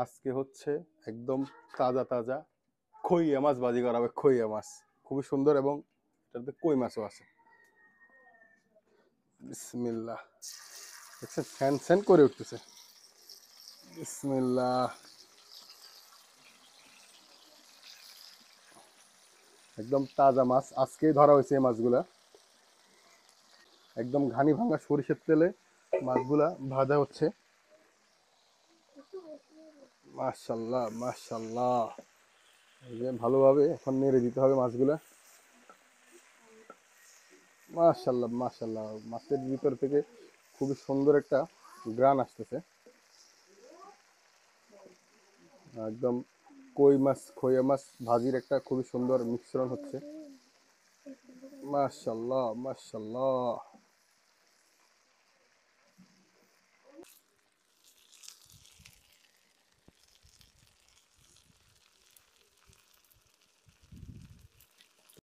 আজকে হচ্ছে একদম তাজা তাজা খইয়া মাছ ভাজি করা হবে। খইয়া মাছ খুবই সুন্দর এবং এটাতে কই মাছও আছে। বিসমিল্লাহ। দেখছেন ফ্যান ফ্যান করে উঠতেছে। বিসমিল্লাহ। একদম তাজা মাছ আজকেই ধরা হয়েছে এই মাছগুলা। একদম ঘানি ভাঙা সরিষার তেলে মাছগুলা ভাজা হচ্ছে। মাশাল্লাহ মাশাল্লাহ। এই যে ভালোভাবে এখন নেড়ে দিতে হবে মাছগুলা। মাশাল্লাহ মাশাল্লাহ। মাছের ভিতর থেকে খুবই সুন্দর একটা গ্রান আসতেছে। একদম কই মাছ খইয়া মাছ ভাজির একটা খুবই সুন্দর মিশ্রণ হচ্ছে। মাশাল্লাহ মাশাল্লাহ।